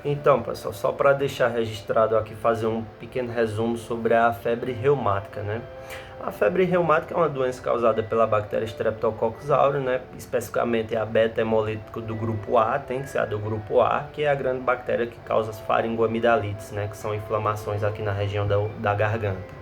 Então, pessoal, só para deixar registrado aqui, fazer um pequeno resumo sobre a febre reumática, né? A febre reumática é uma doença causada pela bactéria Streptococcus aureus, né? Especificamente a beta-hemolítico do grupo A, tem que ser a do grupo A, que é a grande bactéria que causa as faringoamidalites, né? Que são inflamações aqui na região da garganta.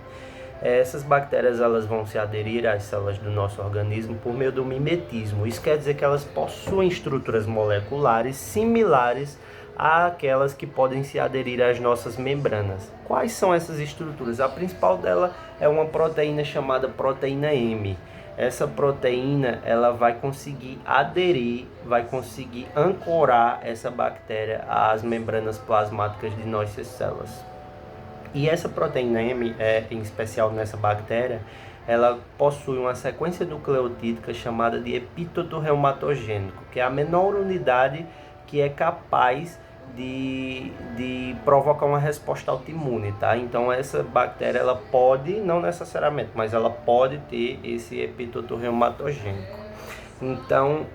Essas bactérias elas vão se aderir às células do nosso organismo por meio do mimetismo. Isso quer dizer que elas possuem estruturas moleculares similares àquelas que podem se aderir às nossas membranas. Quais são essas estruturas? A principal dela é uma proteína chamada proteína M. Essa proteína ela vai conseguir aderir, vai conseguir ancorar essa bactéria às membranas plasmáticas de nossas células. E essa proteína M, em especial nessa bactéria, ela possui uma sequência nucleotídica chamada de epítoto reumatogênico, que é a menor unidade que é capaz de provocar uma resposta autoimune, tá? Então essa bactéria, ela pode, não necessariamente, mas ela pode ter esse epítoto reumatogênico. Então,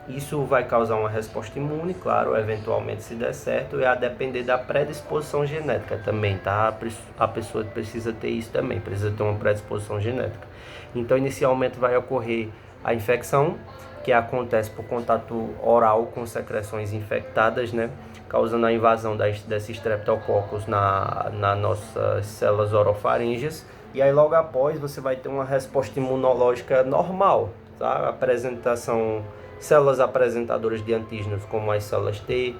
isso vai causar uma resposta imune, claro, eventualmente se der certo, e a depender da predisposição genética também, tá? A pessoa precisa ter isso também, precisa ter uma predisposição genética. Então, inicialmente vai ocorrer a infecção, que acontece por contato oral com secreções infectadas, né? Causando a invasão desses Streptococcus nas nossas células orofaríngeas. E aí, logo após, você vai ter uma resposta imunológica normal, tá? Células apresentadoras de antígenos, como as células T,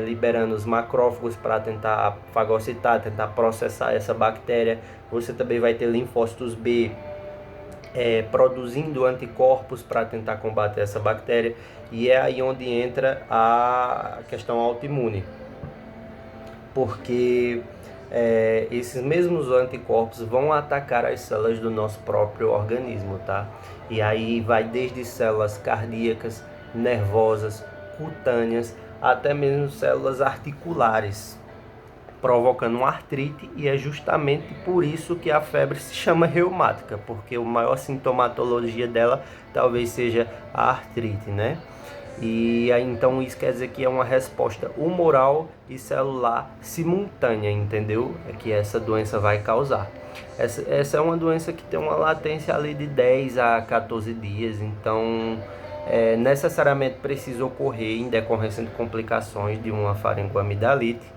liberando os macrófagos para tentar fagocitar, tentar processar essa bactéria. Você também vai ter linfócitos B produzindo anticorpos para tentar combater essa bactéria. E é aí onde entra a questão autoimune, porque esses mesmos anticorpos vão atacar as células do nosso próprio organismo, tá? E aí vai desde células cardíacas, nervosas, cutâneas, até mesmo células articulares, provocando uma artrite, e é justamente por isso que a febre se chama reumática, porque a maior sintomatologia dela talvez seja a artrite, né? E aí, então isso quer dizer que é uma resposta humoral e celular simultânea, entendeu? É que essa doença vai causar. Essa é uma doença que tem uma latência ali de 10 a 14 dias, então necessariamente precisa ocorrer em decorrência de complicações de uma faringoamidalite.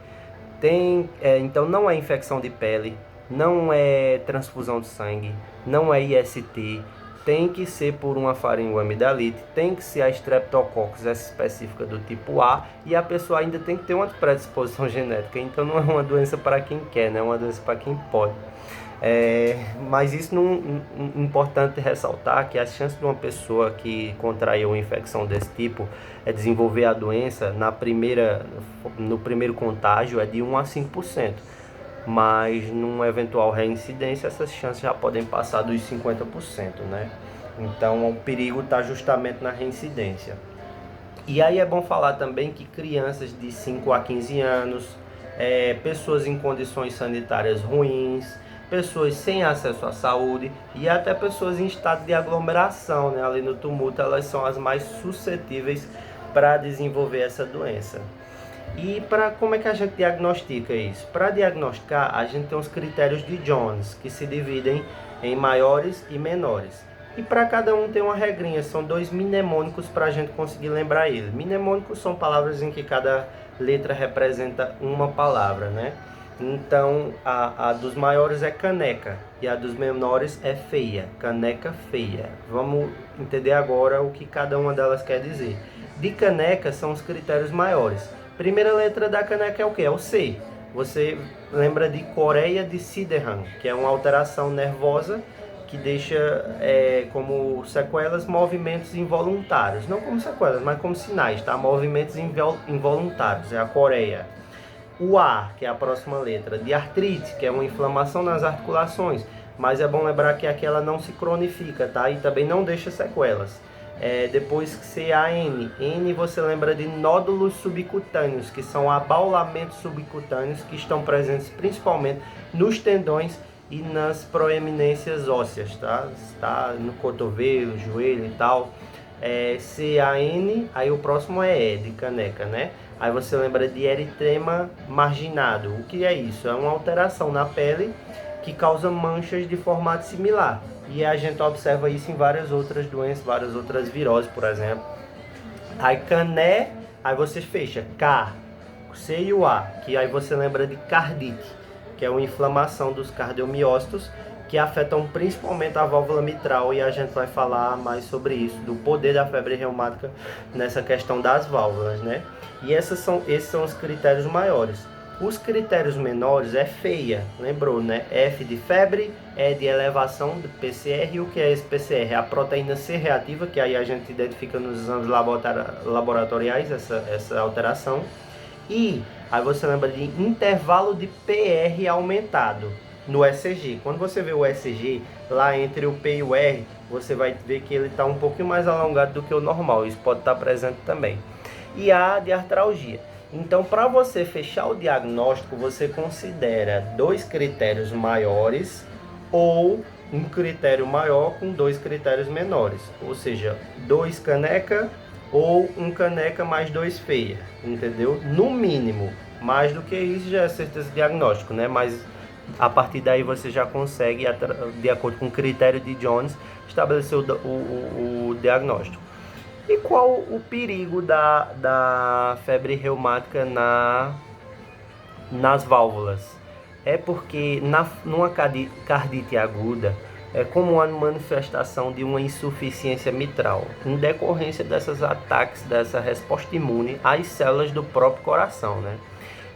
Então não é infecção de pele, não é transfusão de sangue, não é IST, tem que ser por uma faringoamidalite, tem que ser a Streptococcus essa específica do tipo A, e a pessoa ainda tem que ter uma predisposição genética. Então não é uma doença para quem quer, né? É uma doença para quem pode. Mas isso não importante ressaltar que as chances de uma pessoa que contraiu uma infecção desse tipo desenvolver a doença no primeiro contágio é de 1 a 5%, mas numa eventual reincidência essas chances já podem passar dos 50%, né? Então o perigo está justamente na reincidência. E aí é bom falar também que crianças de 5 a 15 anos, pessoas em condições sanitárias ruins, pessoas sem acesso à saúde e até pessoas em estado de aglomeração, né? Ali no tumulto, elas são as mais suscetíveis para desenvolver essa doença. E como é que a gente diagnostica isso? Para diagnosticar, a gente tem os critérios de Jones, que se dividem em maiores e menores. E para cada um tem uma regrinha, são 2 mnemônicos para a gente conseguir lembrar eles. Mnemônicos são palavras em que cada letra representa uma palavra, né? Então, a dos maiores é caneca e a dos menores é feia, caneca feia. Vamos entender agora o que cada uma delas quer dizer. De caneca são os critérios maiores. Primeira letra da caneca é o que? É o C. Você lembra de Coreia de Sydenham, que é uma alteração nervosa que deixa como sequelas movimentos involuntários. Não como sequelas, mas como sinais, tá? Movimentos involuntários, é a Coreia. O A, que é a próxima letra, de artrite, que é uma inflamação nas articulações, mas é bom lembrar que aqui ela não se cronifica, tá? E também não deixa sequelas. Depois CAN, N você lembra de nódulos subcutâneos, que são abaulamentos subcutâneos que estão presentes principalmente nos tendões e nas proeminências ósseas, tá? Está no cotovelo, joelho e tal. CAN, aí o próximo é E, de caneca, né? Aí você lembra de eritema marginado. O que é isso? É uma alteração na pele que causa manchas de formato similar. E a gente observa isso em várias outras doenças, várias outras viroses, por exemplo. Aí cané, aí você fecha K, C e o A, que aí você lembra de cardite, que é uma inflamação dos cardiomiócitos que afetam principalmente a válvula mitral, e a gente vai falar mais sobre isso, do poder da febre reumática nessa questão das válvulas, né? E esses são os critérios maiores. Os critérios menores é feia, lembrou, né? F de febre, E de elevação do PCR. E o que é esse PCR? É a proteína C reativa, que aí a gente identifica nos exames laboratoriais, essa alteração. E aí você lembra de intervalo de PR aumentado no ECG. Quando você vê o ECG, lá entre o P e o R, você vai ver que ele está um pouquinho mais alongado do que o normal. Isso pode estar presente também. E A de artralgia. Então, para você fechar o diagnóstico, você considera 2 critérios maiores ou um critério maior com 2 critérios menores. Ou seja, 2 caneca ou 1 caneca mais 2 feia, entendeu? No mínimo. Mais do que isso já é certeza de diagnóstico, né? Mas a partir daí você já consegue, de acordo com o critério de Jones, estabelecer o diagnóstico. E qual o perigo da febre reumática nas válvulas? É porque numa cardite aguda é como uma manifestação de uma insuficiência mitral, em decorrência desses ataques, dessa resposta imune às células do próprio coração, né?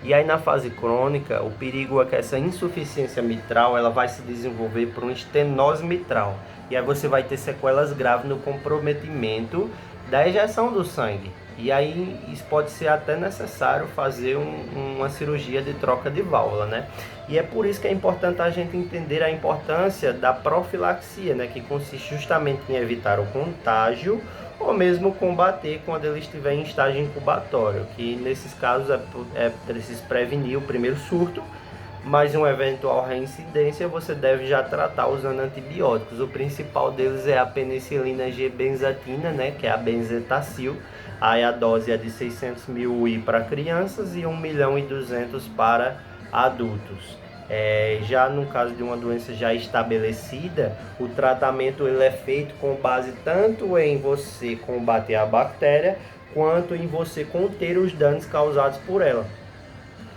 E aí na fase crônica, o perigo é que essa insuficiência mitral ela vai se desenvolver por uma estenose mitral. E aí você vai ter sequelas graves no comprometimento da ejeção do sangue. E aí isso pode ser até necessário fazer uma cirurgia de troca de válvula, né? E é por isso que é importante a gente entender a importância da profilaxia, né? Que consiste justamente em evitar o contágio ou mesmo combater quando ele estiver em estágio incubatório, que nesses casos é preciso prevenir o primeiro surto, mas uma eventual reincidência você deve já tratar usando antibióticos. O principal deles é a penicilina G-benzatina, né, que é a benzetacil. Aí a dose é de 600 mil UI para crianças e 1.200.000 para adultos. Já no caso de uma doença já estabelecida, o tratamento ele é feito com base tanto em você combater a bactéria, quanto em você conter os danos causados por ela.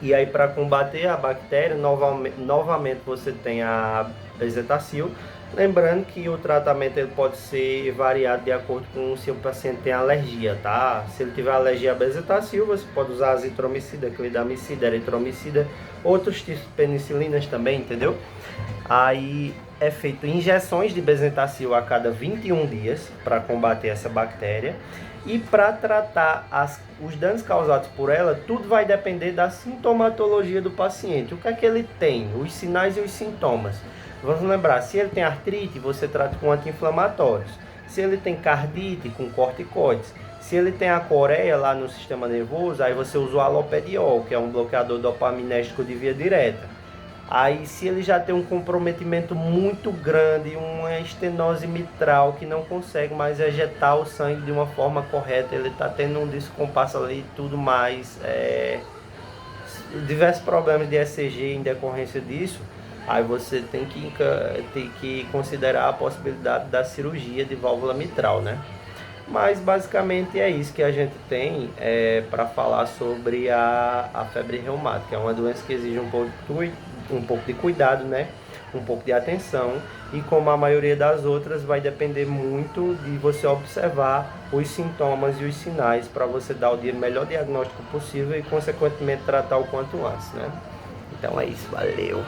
E aí, para combater a bactéria, novamente você tem a bezetacil. Lembrando que o tratamento ele pode ser variado de acordo com se o paciente tem alergia, tá? Se ele tiver alergia à bezetacil, você pode usar azitromicina, clindamicida, eritromicida, outros tipos de penicilinas também, entendeu? Aí é feito injeções de bezetacil a cada 21 dias para combater essa bactéria. E para tratar os danos causados por ela, tudo vai depender da sintomatologia do paciente. O que é que ele tem? Os sinais e os sintomas. Vamos lembrar, se ele tem artrite, você trata com anti-inflamatórios. Se ele tem cardite, com corticoides. Se ele tem a coreia lá no sistema nervoso, aí você usa o alopediol, que é um bloqueador dopaminérgico de via direta. Aí, se ele já tem um comprometimento muito grande, uma estenose mitral que não consegue mais ejetar o sangue de uma forma correta, ele está tendo um descompasso ali e tudo mais, diversos problemas de ECG em decorrência disso, aí você tem que considerar a possibilidade da cirurgia de válvula mitral, né? Mas basicamente é isso que a gente tem para falar sobre a febre reumática. É uma doença que exige um pouco de cuidado, né? Um pouco de atenção, e como a maioria das outras vai depender muito de você observar os sintomas e os sinais para você dar o melhor diagnóstico possível e consequentemente tratar o quanto antes, né? Então é isso, valeu!